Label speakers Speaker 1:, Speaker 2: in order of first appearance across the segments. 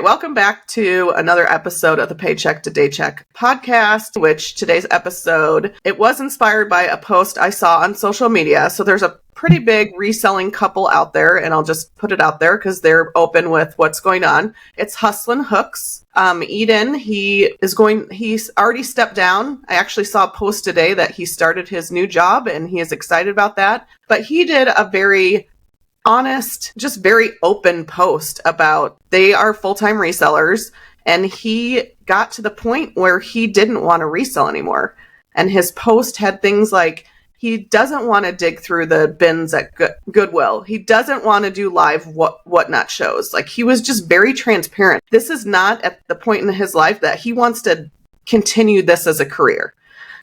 Speaker 1: Welcome back to another episode of the Paycheck to Daycheck podcast, which today's episode, it was inspired by a post I saw on social media. So there's a pretty big reselling couple out there, and I'll just put it out there because they're open with what's going on. It's Hustlin' Hooks. Eden, he's already stepped down. I actually saw a post today that he started his new job and he is excited about that. But he did a very honest, just very open post about they are full-time resellers, and he got to the point where he didn't want to resell anymore. And his post had things like he doesn't want to dig through the bins at Goodwill. He doesn't want to do live whatnot shows. Like, he was just very transparent. This is not at the point in his life that he wants to continue this as a career.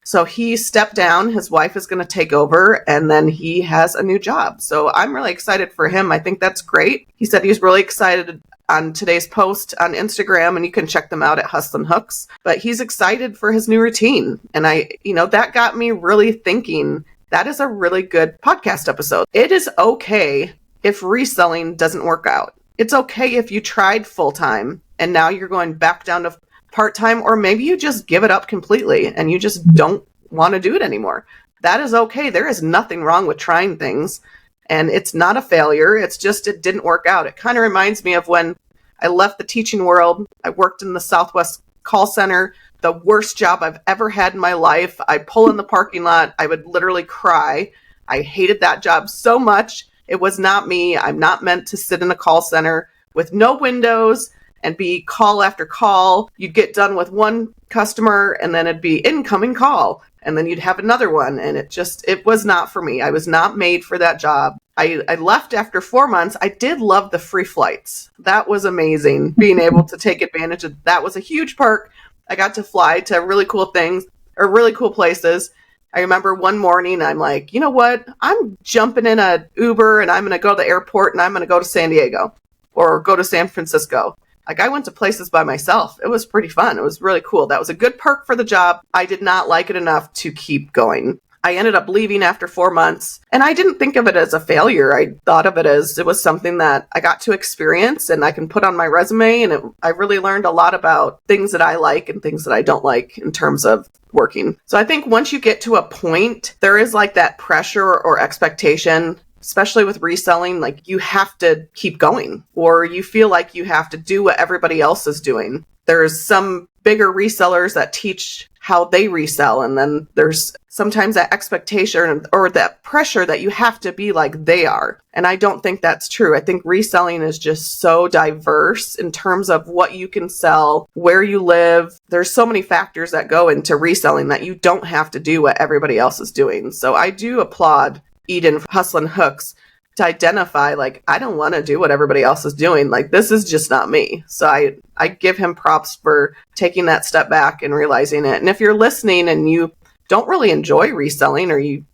Speaker 1: So he stepped down, his wife is going to take over, and then he has a new job. So I'm really excited for him. I think that's great. He said he's really excited on today's post on Instagram, and you can check them out at Hustlin' Hooks. But he's excited for his new routine. And that got me really thinking, that is a really good podcast episode. It is okay if reselling doesn't work out. It's okay if you tried full-time and now you're going back down to part-time, or maybe you just give it up completely and you just don't want to do it anymore. That is okay. There is nothing wrong with trying things, and it's not a failure. It's just it didn't work out. It kind of reminds me of when I left the teaching world. I worked in the Southwest call center, the worst job I've ever had in my life. I pull in the parking lot. I would literally cry. I hated that job so much. It was not me. I'm not meant to sit in a call center with no windows and be call after call. You'd get done with one customer and then it'd be incoming call. And then you'd have another one. And it was not for me. I was not made for that job. I left after 4 months. I did love the free flights. That was amazing. Being able to take advantage of that was a huge perk. I got to fly to really cool things or really cool places. I remember one morning, I'm like, you know what? I'm jumping in a Uber and I'm going to go to the airport and I'm going to go to San Diego or go to San Francisco. Like, I went to places by myself. It was pretty fun. It was really cool. That was a good perk for the job. I did not like it enough to keep going. I ended up leaving after 4 months, and I didn't think of it as a failure. I thought of it as it was something that I got to experience and I can put on my resume. And I really learned a lot about things that I like and things that I don't like in terms of working. So I think once you get to a point, there is like that pressure or expectation, especially with reselling, like you have to keep going, or you feel like you have to do what everybody else is doing. There's some bigger resellers that teach how they resell, and then there's sometimes that expectation or that pressure that you have to be like they are. And I don't think that's true. I think reselling is just so diverse in terms of what you can sell, where you live. There's so many factors that go into reselling that you don't have to do what everybody else is doing. So I do applaud Eden for Hustlin' Hooks to identify, like, I don't want to do what everybody else is doing. Like, this is just not me. So I give him props for taking that step back and realizing it. And if you're listening and you don't really enjoy reselling, or you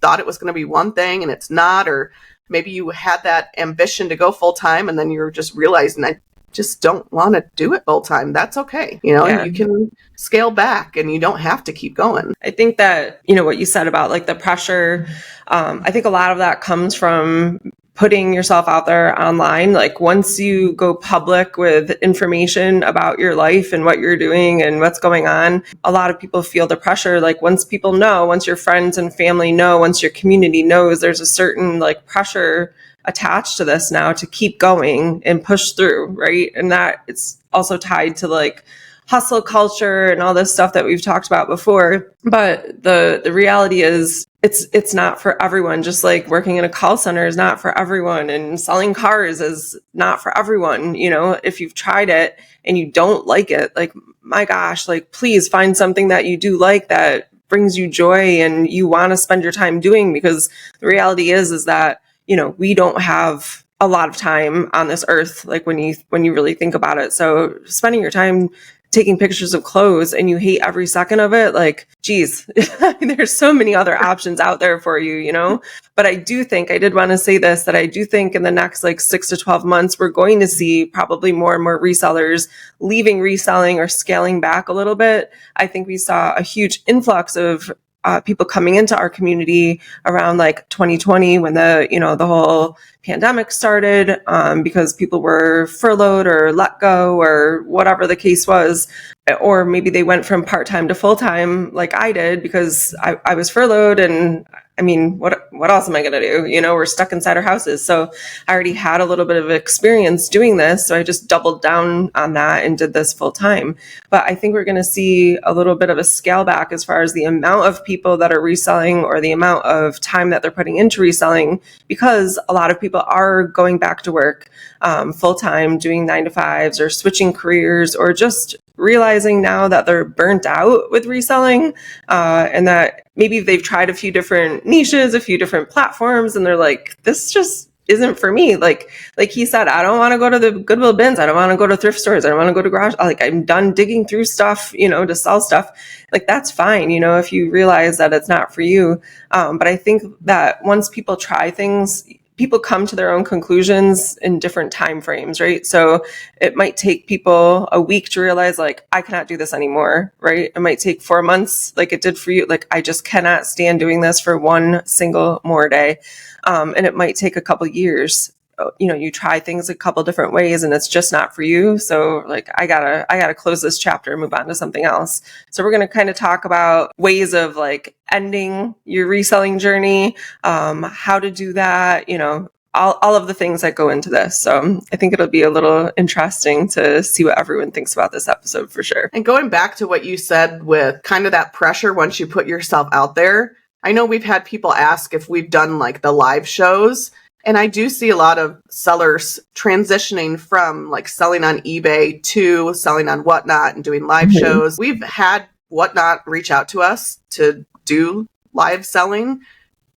Speaker 1: thought it was going to be one thing and it's not, or maybe you had that ambition to go full time and then you're just realizing I just don't want to do it full time. That's okay. You can scale back and you don't have to keep going.
Speaker 2: I think that, what you said about like the pressure, I think a lot of that comes from putting yourself out there online. Like, once you go public with information about your life and what you're doing and what's going on, a lot of people feel the pressure. Like, once people know, once your friends and family know, once your community knows, there's a certain like pressure attached to this now to keep going and push through, right? And that it's also tied to like hustle culture and all this stuff that we've talked about before. But the reality is it's not for everyone. Just like working in a call center is not for everyone, and selling cars is not for everyone. If you've tried it and you don't like it, like, my gosh, like, please find something that you do like, that brings you joy and you want to spend your time doing, because the reality is that we don't have a lot of time on this earth, like when you really think about it. So spending your time taking pictures of clothes and you hate every second of it, like, geez, there's so many other options out there for you, But I did want to say this, that I do think in the next like 6 to 12 months, we're going to see probably more and more resellers leaving reselling or scaling back a little bit. I think we saw a huge influx of people coming into our community around like 2020 when the whole pandemic started, because people were furloughed or let go or whatever the case was. Or maybe they went from part-time to full-time like I did because I was furloughed, and I mean, what else am I going to do? We're stuck inside our houses. So I already had a little bit of experience doing this. So I just doubled down on that and did this full time. But I think we're going to see a little bit of a scale back as far as the amount of people that are reselling or the amount of time that they're putting into reselling, because a lot of people are going back to work full time, doing 9-to-5s or switching careers, or just realizing now that they're burnt out with reselling, and that maybe they've tried a few different niches, a few different platforms, and they're like, this just isn't for me. Like he said, I don't want to go to the Goodwill bins. I don't want to go to thrift stores. I don't want to go to garage. Like, I'm done digging through stuff, to sell stuff. Like, that's fine, if you realize that it's not for you. But I think that once people try things, people come to their own conclusions in different time frames, right? So it might take people a week to realize, like, I cannot do this anymore, right? It might take 4 months, like it did for you. Like, I just cannot stand doing this for one single more day. And it might take a couple years. You try things a couple different ways and it's just not for you. So like, I gotta close this chapter and move on to something else. So we're going to kind of talk about ways of like ending your reselling journey, how to do that, all of the things that go into this. So I think it'll be a little interesting to see what everyone thinks about this episode for sure.
Speaker 1: And going back to what you said with kind of that pressure once you put yourself out there, I know we've had people ask if we've done like the live shows. And I do see a lot of sellers transitioning from like selling on eBay to selling on Whatnot and doing live shows. We've had Whatnot reach out to us to do live selling.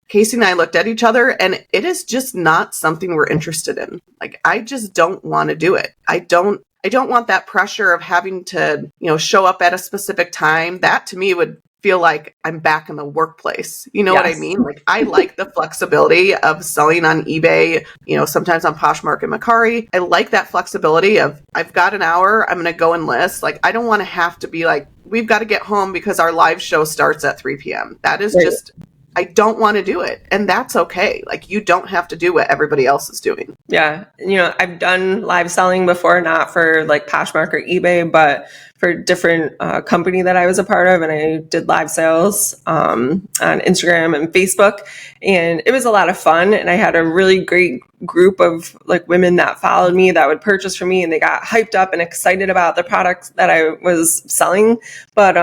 Speaker 1: Casey and I looked at each other, and it is just not something we're interested in. Like, I just don't want to do it. I don't want that pressure of having to, show up at a specific time. That to me would feel like I'm back in the workplace. You know what I mean? Like, I like the flexibility of selling on eBay, sometimes on Poshmark and Mercari. I like that flexibility of, I've got an hour, I'm going to go and list. Like, I don't want to have to be like, we've got to get home because our live show starts at 3 p.m. That is just, I don't want to do it. And that's okay. Like, you don't have to do what everybody else is doing.
Speaker 2: Yeah. I've done live selling before, not for like Poshmark or eBay, but for a different company that I was a part of. And I did live sales on Instagram and Facebook. And it was a lot of fun. And I had a really great group of like women that followed me that would purchase from me, and they got hyped up and excited about the products that I was selling. But,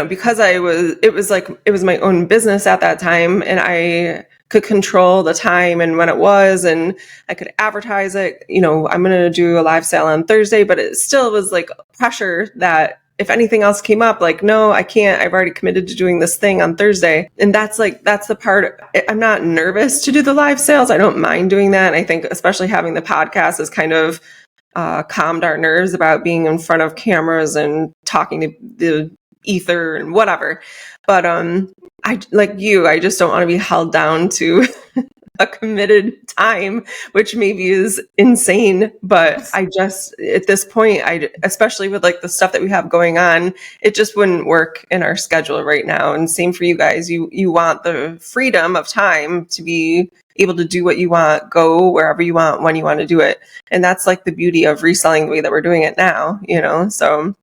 Speaker 2: because it was my own business at that time, and I could control the time and when it was, and I could advertise it. I'm going to do a live sale on Thursday, but it still was like pressure that if anything else came up, like, no, I can't, I've already committed to doing this thing on Thursday. And that's the part. I'm not nervous to do the live sales. I don't mind doing that. And I think especially having the podcast has kind of calmed our nerves about being in front of cameras and talking to the ether and whatever. But I just don't want to be held down to a committed time, which maybe is insane. But I just, at this point, especially with like the stuff that we have going on, it just wouldn't work in our schedule right now. And same for you guys. You want the freedom of time to be able to do what you want, go wherever you want, when you want to do it. And that's like the beauty of reselling the way that we're doing it now, so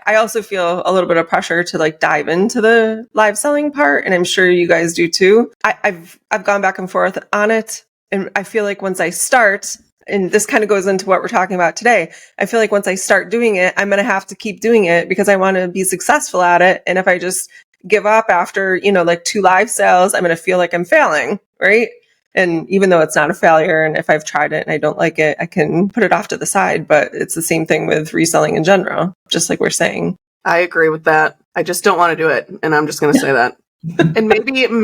Speaker 2: I also feel a little bit of pressure to like dive into the live selling part. And I'm sure you guys do too. I've gone back and forth on it. And I feel like once I start, and this kind of goes into what we're talking about today, I feel like once I start doing it, I'm going to have to keep doing it because I want to be successful at it. And if I just give up after, like 2 live sales, I'm going to feel like I'm failing, right? And even though it's not a failure, and if I've tried it and I don't like it, I can put it off to the side. But it's the same thing with reselling in general, just like we're saying.
Speaker 1: I agree with that. I just don't want to do it. And I'm just going to say that. And maybe, and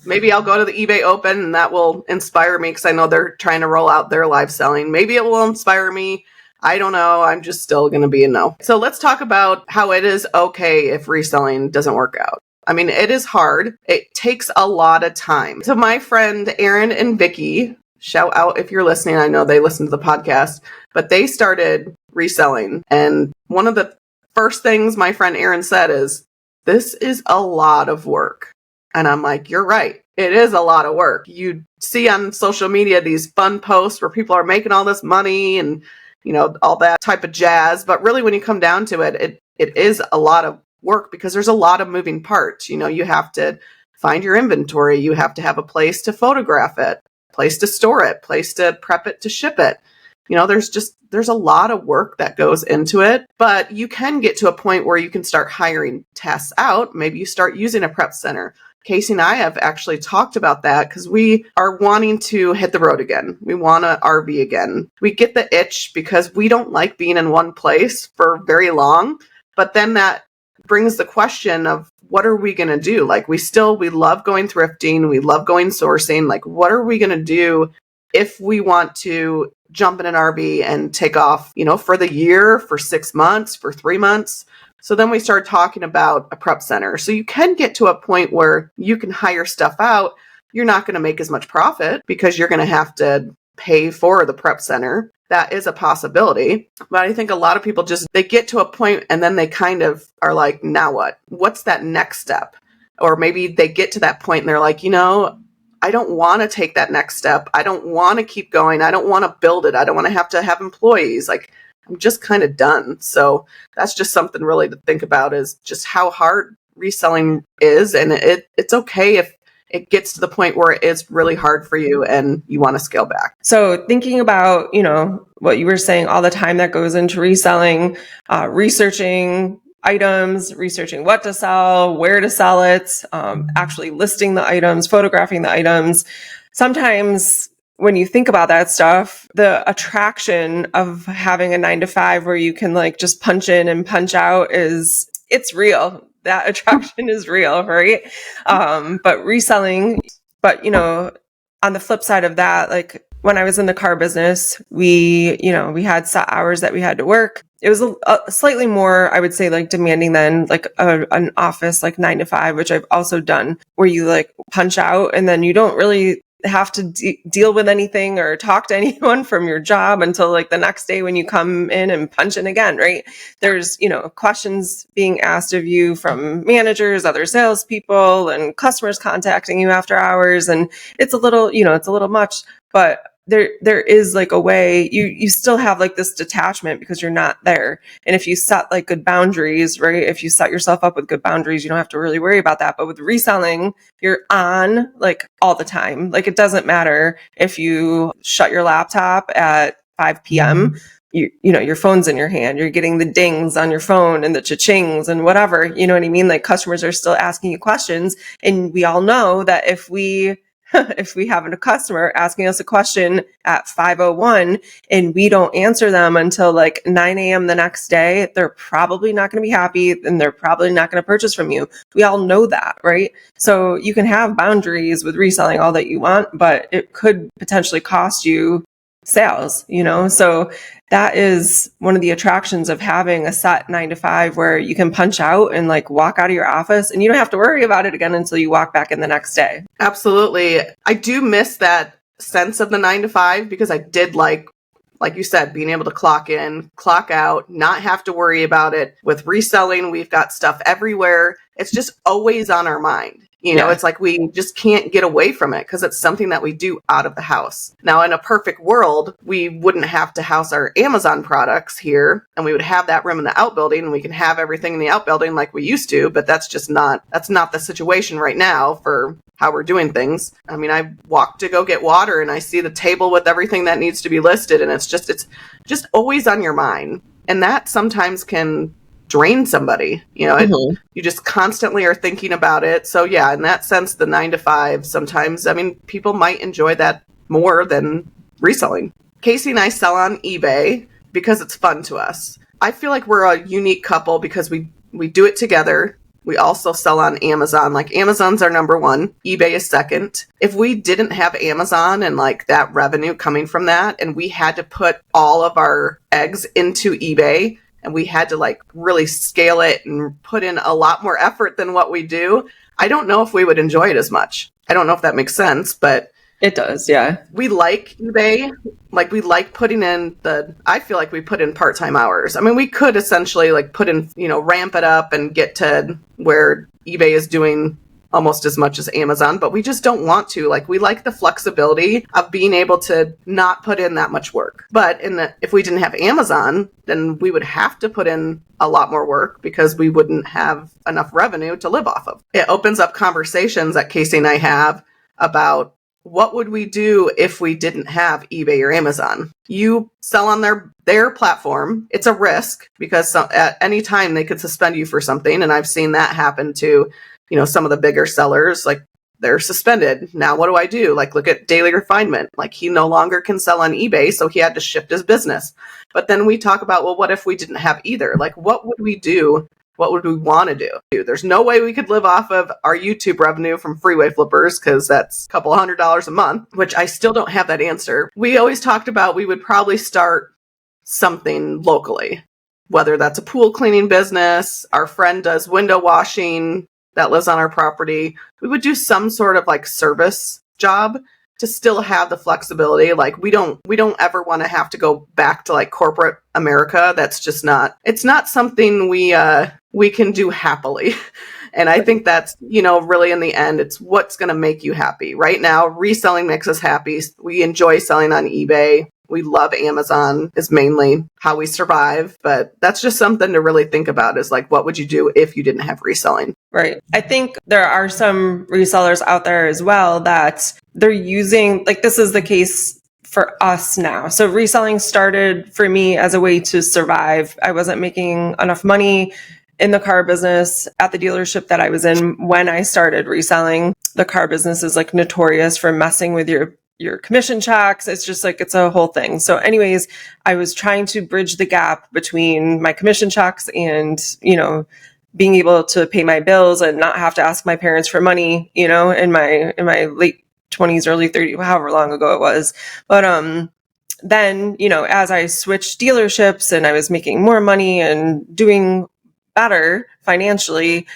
Speaker 1: maybe I'll go to the eBay Open and that will inspire me because I know they're trying to roll out their live selling. Maybe it will inspire me. I don't know. I'm just still going to be a no. So let's talk about how it is okay if reselling doesn't work out. I mean, it is hard. It takes a lot of time. So my friend Erin and Vicky, shout out if you're listening. I know they listen to the podcast, but they started reselling. And one of the first things my friend Erin said is, this is a lot of work. And I'm like, you're right. It is a lot of work. You see on social media these fun posts where people are making all this money and, all that type of jazz. But really, when you come down to it, it is a lot of work because there's a lot of moving parts. You have to find your inventory. You have to have a place to photograph it, place to store it, place to prep it, to ship it. There's a lot of work that goes into it, but you can get to a point where you can start hiring tasks out. Maybe you start using a prep center. Casey and I have actually talked about that because we are wanting to hit the road again. We want to RV again. We get the itch because we don't like being in one place for very long, but then that brings the question of what are we going to do? Like we love going thrifting. We love going sourcing. Like what are we going to do if we want to jump in an RV and take off, for the year, for 6 months, for 3 months? So then we started talking about a prep center. So you can get to a point where you can hire stuff out. You're not going to make as much profit because you're going to have to pay for the prep center. That is a possibility. But I think a lot of people they get to a point and then they kind of are like, now what? What's that next step? Or maybe they get to that point and they're like, I don't want to take that next step. I don't want to keep going. I don't want to build it. I don't want to have employees. Like I'm just kind of done. So that's just something really to think about is just how hard reselling is. And it's okay if it gets to the point where it's really hard for you and you want to scale back.
Speaker 2: So thinking about, what you were saying, all the time that goes into reselling, researching items, researching what to sell, where to sell it, actually listing the items, photographing the items. Sometimes when you think about that stuff, the attraction of having a 9-to-5 where you can just punch in and punch out it's real. That attraction is real, right? But reselling, on the flip side of that, when I was in the car business, we had set hours that we had to work. It was a slightly more, I would say, demanding than an office 9-to-5, which I've also done, where you punch out and then you don't really have to deal with anything or talk to anyone from your job until the next day when you come in and punch in again, right? There's, questions being asked of you from managers, other salespeople, and customers contacting you after hours. And it's a little much, but there is a way you still have this detachment because you're not there. And if you set good boundaries, right? If you set yourself up with good boundaries, you don't have to really worry about that. But with reselling, you're on all the time. It doesn't matter if you shut your laptop at 5 p.m. Your phone's in your hand. You're getting the dings on your phone and the cha-chings and whatever. You know what I mean? Customers are still asking you questions. And we all know that if we have a customer asking us a question at 5:01 and we don't answer them until 9 a.m. the next day, they're probably not going to be happy and they're probably not going to purchase from you. We all know that, right? So you can have boundaries with reselling all that you want, but it could potentially cost you sales, So that is one of the attractions of having a set 9-to-5 where you can punch out and walk out of your office and you don't have to worry about it again until you walk back in the next day.
Speaker 1: Absolutely. I do miss that sense of the 9-to-5 because I did like you said, being able to clock in, clock out, not have to worry about it. With reselling, we've got stuff everywhere. It's just always on our mind. It's we just can't get away from it because it's something that we do out of the house. Now, in a perfect world, we wouldn't have to house our Amazon products here and we would have that room in the outbuilding and we can have everything in the outbuilding like we used to, but that's not the situation right now for how we're doing things. I mean, I walk to go get water and I see the table with everything that needs to be listed and it's just always on your mind. And that sometimes can drain somebody, you just constantly are thinking about it. So yeah, in that sense, the 9-to-5, sometimes, people might enjoy that more than reselling. Casey and I sell on eBay because it's fun to us. I feel like we're a unique couple because we do it together. We also sell on Amazon. Amazon's our number one. eBay is second. If we didn't have Amazon and that revenue coming from that, and we had to put all of our eggs into eBay, and we had to really scale it and put in a lot more effort than what we do, I don't know if we would enjoy it as much. I don't know if that makes sense, but
Speaker 2: It does, yeah.
Speaker 1: We like eBay. Like we like putting in I feel like we put in part-time hours. I mean, we could essentially like put in, ramp it up and get to where eBay is doing almost as much as Amazon, but we just don't want to. Like we like the flexibility of being able to not put in that much work. But if we didn't have Amazon, then we would have to put in a lot more work because we wouldn't have enough revenue to live off of. It opens up conversations that Casey and I have about what would we do if we didn't have eBay or Amazon? You sell on their platform. It's a risk because at any time they could suspend you for something. And I've seen that happen to, some of the bigger sellers, like they're suspended. Now, what do I do? Like, look at Daily Refinement. Like he no longer can sell on eBay, so he had to shift his business. But then we talk about, well, what if we didn't have either? Like, what would we do? What would we want to do? There's no way we could live off of our YouTube revenue from freeway flippers because that's a couple $100 a month, which I still don't have that answer. We always talked about we would probably start something locally, whether that's a pool cleaning business, our friend does window washing that lives on our property. We would do some sort of like service job to still have the flexibility. Like we don't ever want to have to go back to like corporate America. That's just it's not something we can do happily. And I think that's, really in the end, it's what's going to make you happy. Right now, reselling makes us happy. We enjoy selling on eBay. We love Amazon is mainly how we survive. But that's just something to really think about is like, what would you do if you didn't have reselling?
Speaker 2: Right. I think there are some resellers out there as well that they're using, like this is the case for us now. So reselling started for me as a way to survive. I wasn't making enough money in the car business at the dealership that I was in when I started reselling. The car business is like notorious for messing with your commission checks. It's just like, it's a whole thing. So anyways, I was trying to bridge the gap between my commission checks and, being able to pay my bills and not have to ask my parents for money, in my late 20s, early 30s, however long ago it was. But, then, as I switched dealerships and I was making more money and doing better financially,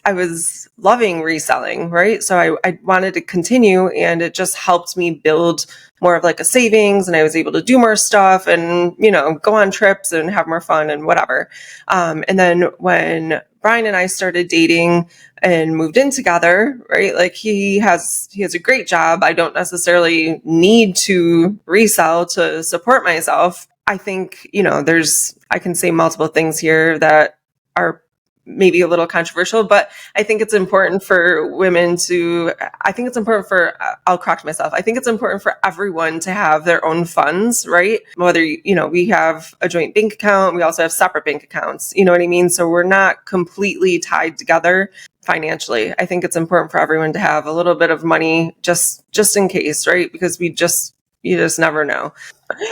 Speaker 2: I was loving reselling, right? So I wanted to continue, and it just helped me build more of like a savings, and I was able to do more stuff and, go on trips and have more fun and whatever. And then when Brian and I started dating and moved in together, right? Like he has a great job. I don't necessarily need to resell to support myself. I think, I can say multiple things here that are maybe a little controversial, but I think it's important for women I'll correct myself. I think it's important for everyone to have their own funds, right? Whether, we have a joint bank account, we also have separate bank accounts, you know what I mean? So we're not completely tied together financially. I think it's important for everyone to have a little bit of money just in case, right? Because you just never know.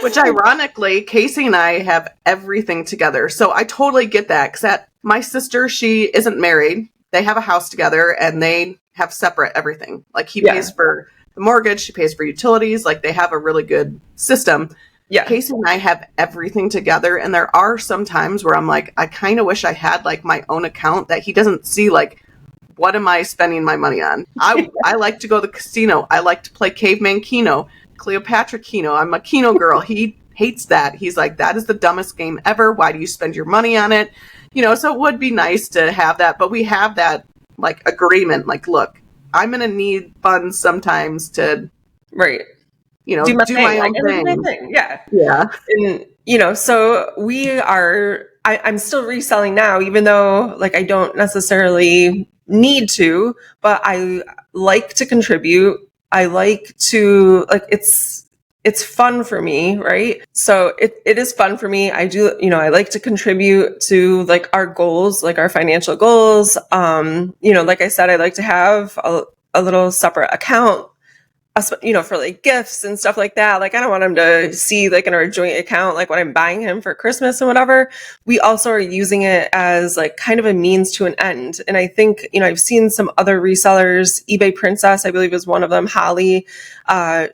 Speaker 1: Which ironically, Casey and I have everything together. So I totally get that. Because my sister, she isn't married. They have a house together and they have separate everything. Like he pays for the mortgage, she pays for utilities. Like they have a really good system. Yeah. Casey and I have everything together. And there are some times where I'm like, I kind of wish I had like my own account that he doesn't see like, what am I spending my money on? I like to go to the casino. I like to play Caveman Keno. Cleopatra Keno. I'm a Keno girl. He hates that. He's like, that is the dumbest game ever. Why do you spend your money on it? So it would be nice to have that, but we have that like agreement. Like, look, I'm going to need funds sometimes to,
Speaker 2: right.
Speaker 1: Do my own thing.
Speaker 2: Yeah.
Speaker 1: Yeah.
Speaker 2: And, so I'm still reselling now, even though like I don't necessarily need to, but I like to contribute. I like to like it's fun for me, right? So it is fun for me. I do, I like to contribute to like our goals, like our financial goals. Like I said, I like to have a little separate account, for like gifts and stuff like that. Like I don't want him to see like in our joint account, like when I'm buying him for Christmas and whatever. We also are using it as like kind of a means to an end. And I think, I've seen some other resellers, eBay Princess, I believe is one of them, Holly.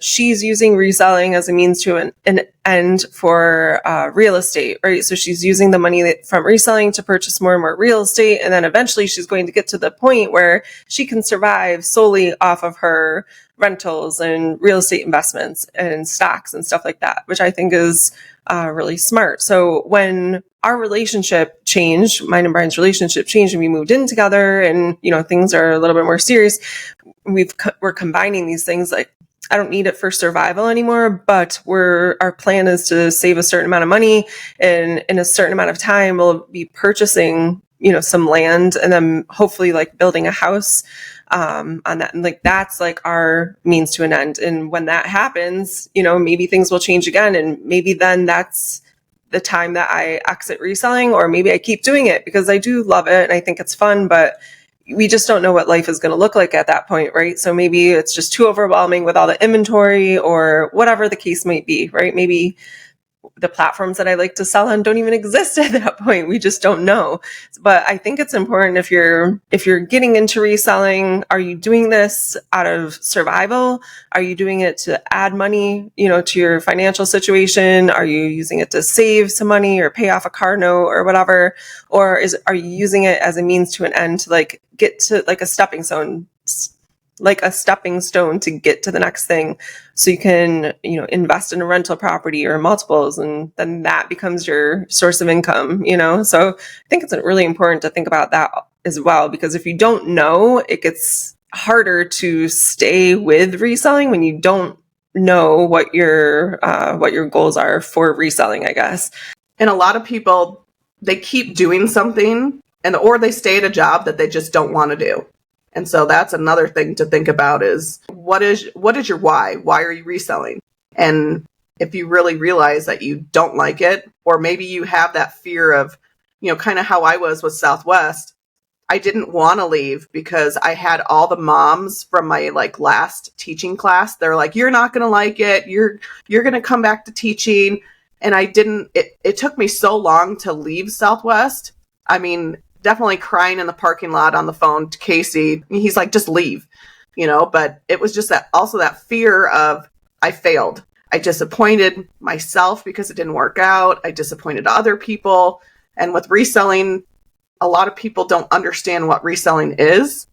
Speaker 2: She's using reselling as a means to an end for real estate, right? So she's using the money from reselling to purchase more and more real estate. And then eventually she's going to get to the point where she can survive solely off of her rentals and real estate investments and stocks and stuff like that, which I think is really smart. So when our relationship changed, mine and Brian's relationship changed, and we moved in together, and things are a little bit more serious, we're combining these things. Like, I don't need it for survival anymore, but our plan is to save a certain amount of money, and in a certain amount of time we'll be purchasing some land, and then hopefully like building a house on that. And like, that's like our means to an end. And when that happens, maybe things will change again, and maybe then that's the time that I exit reselling, or maybe I keep doing it because I do love it and I think it's fun, but we just don't know what life is going to look like at that point, right? So maybe it's just too overwhelming with all the inventory or whatever the case might be, right? Maybe the platforms that I like to sell on don't even exist at that point. We just don't know. But I think it's important, if you're getting into reselling, are you doing this out of survival? Are you doing it to add money, to your financial situation? Are you using it to save some money or pay off a car note or whatever? Or are you using it as a means to an end to like get to like a stepping stone to get to the next thing, so you can, invest in a rental property or multiples, and then that becomes your source of income, So I think it's really important to think about that as well, because if you don't know, it gets harder to stay with reselling when you don't know what your goals are for reselling, I guess.
Speaker 1: And a lot of people, they keep doing something, or they stay at a job that they just don't want to do. And so that's another thing to think about, is what is your why? Why are you reselling? And if you really realize that you don't like it, or maybe you have that fear of, kind of how I was with Southwest, I didn't want to leave because I had all the moms from my like last teaching class. They're like, you're not going to like it. You're going to come back to teaching. And I didn't, it took me so long to leave Southwest. I mean, definitely crying in the parking lot on the phone to Casey. He's like, just leave, but it was just that fear of, I failed. I disappointed myself because it didn't work out. I disappointed other people. And with reselling, a lot of people don't understand what reselling is.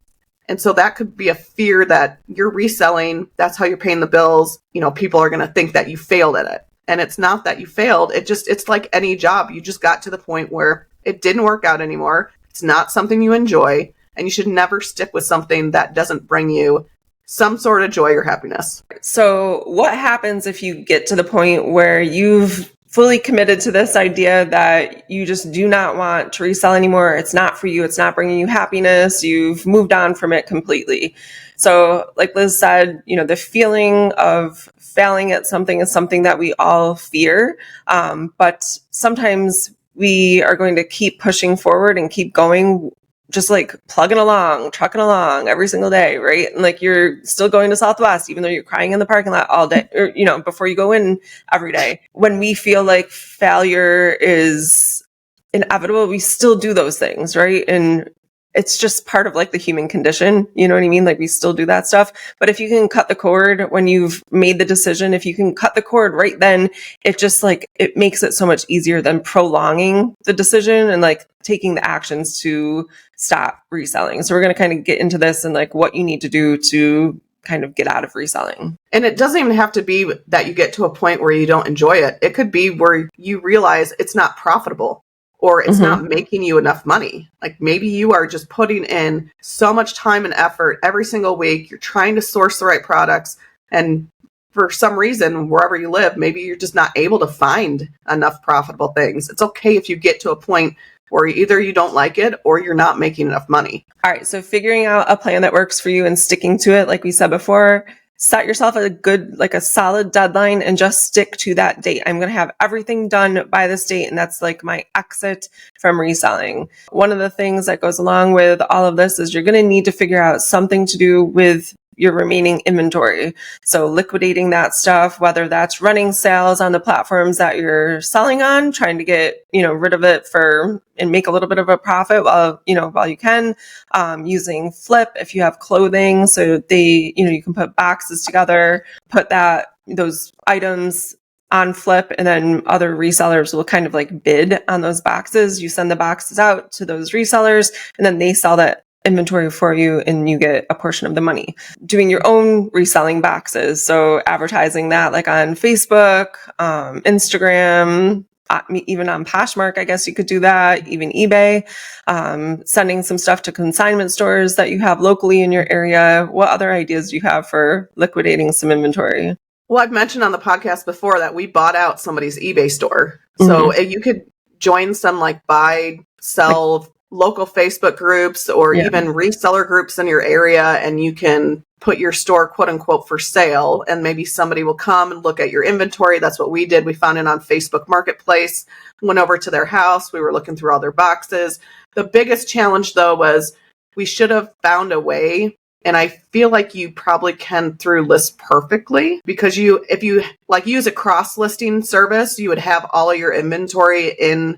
Speaker 1: And so that could be a fear that you're reselling. That's how you're paying the bills. People are going to think that you failed at it. And it's not that you failed. It's like any job. You just got to the point where it didn't work out anymore. It's not something you enjoy, and you should never stick with something that doesn't bring you some sort of joy or happiness.
Speaker 2: So what happens if you get to the point where you've fully committed to this idea that you just do not want to resell anymore? It's not for you. It's not bringing you happiness. You've moved on from it completely. So like Liz said, the feeling of failing at something is something that we all fear. But sometimes we are going to keep pushing forward and keep going, just like trucking along every single day, right? And like, you're still going to Southwest, even though you're crying in the parking lot all day, or, before you go in every day. When we feel like failure is inevitable, we still do those things, right? And it's just part of like the human condition. You know what I mean? Like, we still do that stuff. But if you can cut the cord when you've made the decision, if you can cut the cord right then, it just like, it makes it so much easier than prolonging the decision and like taking the actions to stop reselling. So we're going to kind of get into this and like what you need to do to kind of get out of reselling.
Speaker 1: And it doesn't even have to be that you get to a point where you don't enjoy it. It could be where you realize it's not profitable, or it's not making you enough money. Like, maybe you are just putting in so much time and effort every single week. You're trying to source the right products. And for some reason, wherever you live, maybe you're just not able to find enough profitable things. It's okay if you get to a point where either you don't like it or you're not making enough money.
Speaker 2: All right. So figuring out a plan that works for you and sticking to it, like we said before, set yourself a solid deadline and just stick to that date. I'm going to have everything done by this date. And that's like my exit from reselling. One of the things that goes along with all of this is you're going to need to figure out something to do with your remaining inventory. So liquidating that stuff, whether that's running sales on the platforms that you're selling on, trying to get, rid of it and make a little bit of a profit while you can, using Flip if you have clothing. So you can put boxes together, put those items on Flip, and then other resellers will kind of like bid on those boxes. You send the boxes out to those resellers, and then they sell inventory for you and you get a portion of the money. Doing your own reselling boxes. So advertising that like on Facebook, Instagram, even on Poshmark, I guess you could do that, even eBay, sending some stuff to consignment stores that you have locally in your area. What other ideas do you have for liquidating some inventory?
Speaker 1: Well, I've mentioned on the podcast before that we bought out somebody's eBay store. So you could join some like buy, sell local Facebook groups or even reseller groups in your area, and you can put your store quote unquote for sale, and maybe somebody will come and look at your inventory. That's what we did. We found it on Facebook Marketplace, went over to their house. We were looking through all their boxes. The biggest challenge though was we should have found a way, and I feel like you probably can through List Perfectly, because if you like use a cross listing service, you would have all of your inventory in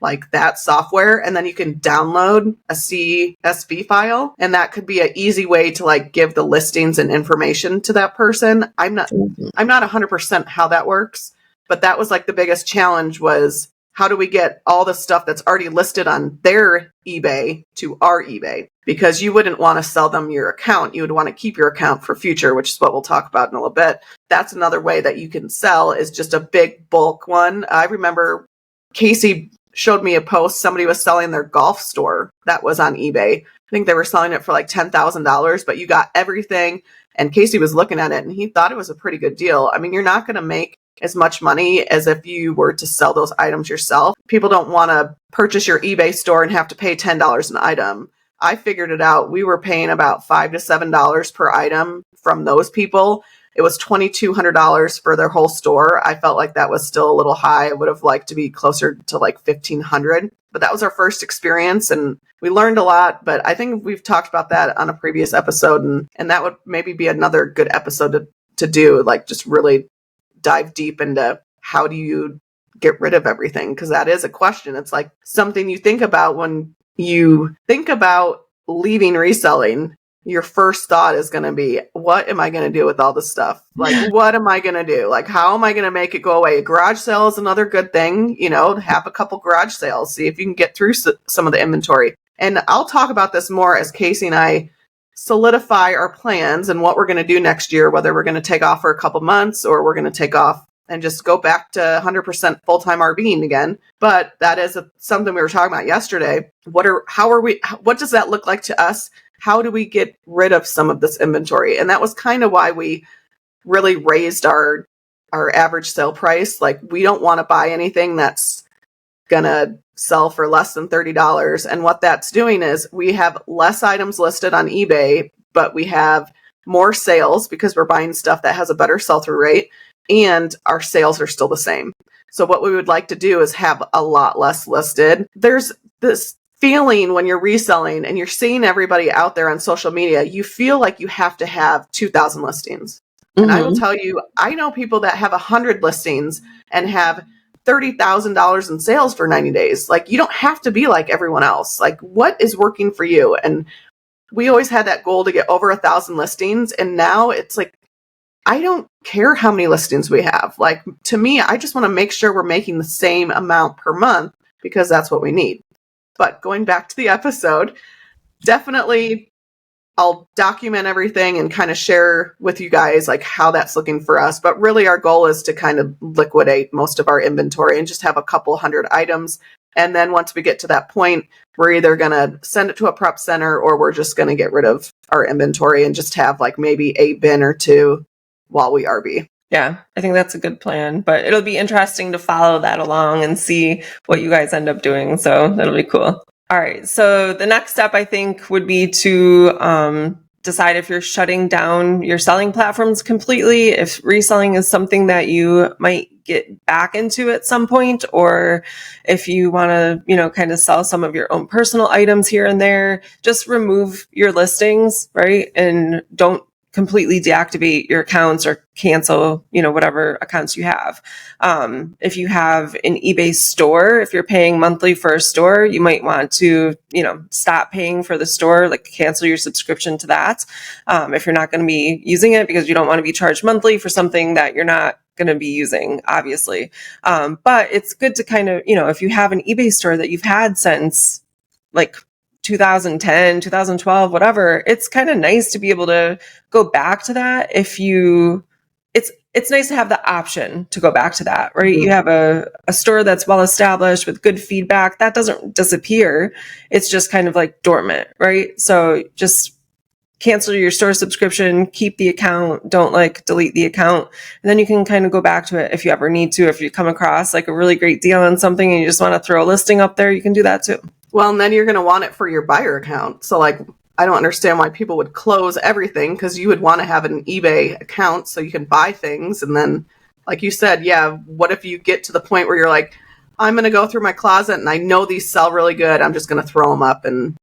Speaker 1: like that software, and then you can download a CSV file, and that could be an easy way to like give the listings and information to that person. I'm not 100% how that works, but that was like the biggest challenge was how do we get all the stuff that's already listed on their eBay to our eBay? Because you wouldn't want to sell them your account. You would want to keep your account for future, which is what we'll talk about in a little bit. That's another way that you can sell, is just a big bulk one. I remember Casey showed me a post. Somebody was selling their golf store that was on eBay. I think they were selling it for like $10,000, but you got everything. And Casey was looking at it and he thought it was a pretty good deal. I mean, you're not going to make as much money as if you were to sell those items yourself. People don't want to purchase your eBay store and have to pay $10 an item. I figured it out. We were paying about $5 to $7 per item from those people. It was $2,200 for their whole store. I felt like that was still a little high. I would have liked to be closer to like $1,500, but that was our first experience and we learned a lot. But I think we've talked about that on a previous episode, and that would maybe be another good episode to do, like just really dive deep into how do you get rid of everything? Because that is a question. It's like something you think about when you think about leaving reselling. Your first thought is going to be, what am I going to do with all this stuff? Like, what am I going to do? Like, how am I going to make it go away? A garage sale is another good thing, have a couple garage sales, see if you can get through some of the inventory. And I'll talk about this more as Casey and I solidify our plans and what we're going to do next year, whether we're going to take off for a couple months or we're going to take off and just go back to 100% full-time RVing again. But that is something we were talking about yesterday. What does that look like to us? How do we get rid of some of this inventory? And that was kind of why we really raised our average sale price. Like, we don't want to buy anything that's going to sell for less than $30. And what that's doing is we have less items listed on eBay, but we have more sales because we're buying stuff that has a better sell-through rate, and our sales are still the same. So what we would like to do is have a lot less listed. There's this feeling when you're reselling and you're seeing everybody out there on social media, you feel like you have to have 2,000 listings. And I will tell you, I know people that have 100 listings and have $30,000 in sales for 90 days. Like, you don't have to be like everyone else. Like, what is working for you? And we always had that goal to get over 1,000 listings. And now it's like, I don't care how many listings we have. Like, to me, I just want to make sure we're making the same amount per month because that's what we need. But going back to the episode, definitely I'll document everything and kind of share with you guys like how that's looking for us. But really our goal is to kind of liquidate most of our inventory and just have a couple hundred items. And then once we get to that point, we're either going to send it to a prep center or we're just going to get rid of our inventory and just have like maybe a bin or two while we RV.
Speaker 2: Yeah, I think that's a good plan, but it'll be interesting to follow that along and see what you guys end up doing. So that'll be cool. All right. So the next step, I think, would be to decide if you're shutting down your selling platforms completely, if reselling is something that you might get back into at some point, or if you want to, kind of sell some of your own personal items here and there. Just remove your listings, right? And don't completely deactivate your accounts or cancel, whatever accounts you have. If you have an eBay store, if you're paying monthly for a store, you might want to, stop paying for the store, like cancel your subscription to that. If you're not going to be using it because you don't want to be charged monthly for something that you're not going to be using, obviously. But it's good to kind of, if you have an eBay store that you've had since like 2010, 2012, whatever, it's kind of nice to be able to go back to that it's nice to have the option to go back to that, right?
Speaker 1: Mhm.
Speaker 2: You have a store that's well established with good feedback. That doesn't disappear. It's just kind of like dormant, right? So just cancel your store subscription, keep the account, don't like delete the account. And then you can kind of go back to it if you ever need to. If you come across like a really great deal on something and you just want to throw a listing up there, you can do that too.
Speaker 1: Well, and then you're going to want it for your buyer account. So like, I don't understand why people would close everything, because you would want to have an eBay account so you can buy things. And then, like you said, yeah, what if you get to the point where you're like, I'm going to go through my closet and I know these sell really good. I'm just going to throw them up and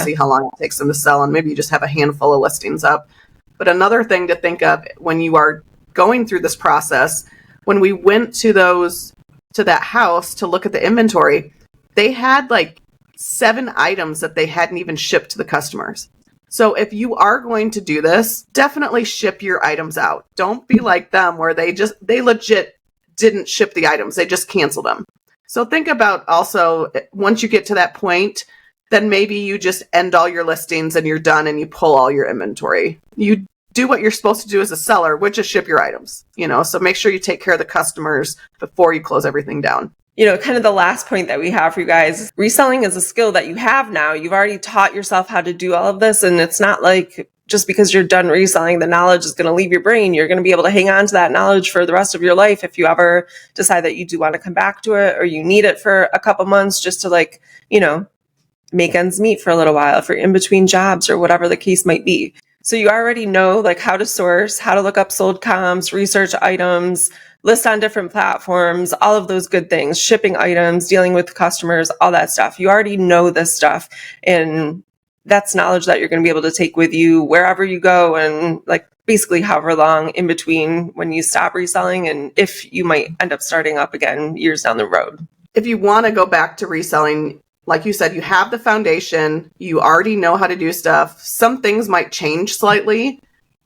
Speaker 1: see how long it takes them to sell. And maybe you just have a handful of listings up. But another thing to think of when you are going through this process, when we went to that house to look at the inventory, they had like 7 items that they hadn't even shipped to the customers. So if you are going to do this, definitely ship your items out. Don't be like them where they legit didn't ship the items. They just canceled them. So think about also, once you get to that point, then maybe you just end all your listings and you're done and you pull all your inventory. You do what you're supposed to do as a seller, which is ship your items, so make sure you take care of the customers before you close everything down.
Speaker 2: Kind of the last point that we have for you guys, reselling is a skill that you have now. You've already taught yourself how to do all of this. And it's not like just because you're done reselling, the knowledge is going to leave your brain. You're going to be able to hang on to that knowledge for the rest of your life if you ever decide that you do want to come back to it, or you need it for a couple months just to make ends meet for a little while, for in between jobs or whatever the case might be. So you already know how to source, how to look up sold comps, research items, list on different platforms, all of those good things, shipping items, dealing with customers, all that stuff. You already know this stuff. And that's knowledge that you're going to be able to take with you wherever you go, and basically however long in between when you stop reselling and if you might end up starting up again years down the road.
Speaker 1: If you want to go back to reselling, like you said, you have the foundation, you already know how to do stuff. Some things might change slightly,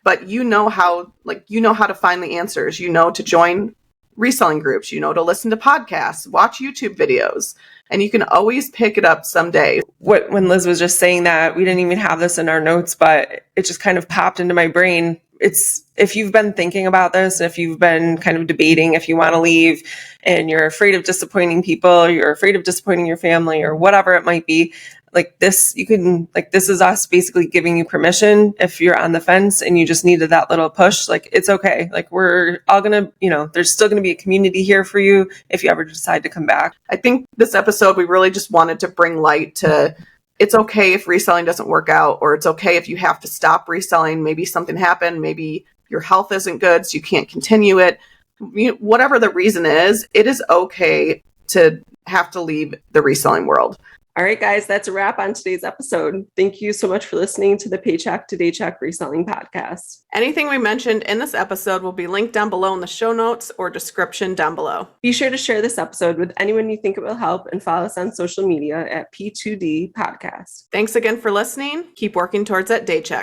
Speaker 1: but you know how to find the answers. You know to join reselling groups, to listen to podcasts, watch YouTube videos, and you can always pick it up someday.
Speaker 2: When Liz was just saying that, we didn't even have this in our notes, but it just kind of popped into my brain. It's, if you've been thinking about this, if you've been kind of debating if you want to leave and you're afraid of disappointing people, you're afraid of disappointing your family or whatever it might be, this is us basically giving you permission. If you're on the fence and you just needed that little push, it's okay. We're all going to, there's still going to be a community here for you if you ever decide to come back.
Speaker 1: I think this episode, we really just wanted to bring light to, it's okay if reselling doesn't work out, or it's okay if you have to stop reselling. Maybe something happened. Maybe your health isn't good, so you can't continue it. Whatever the reason is, it is okay to have to leave the reselling world.
Speaker 2: All right, guys, that's a wrap on today's episode. Thank you so much for listening to the Paycheck to Daycheck Reselling Podcast.
Speaker 1: Anything we mentioned in this episode will be linked down below in the show notes or description down below.
Speaker 2: Be sure to share this episode with anyone you think it will help, and follow us on social media at P2D Podcast.
Speaker 1: Thanks again for listening. Keep working towards that Daycheck.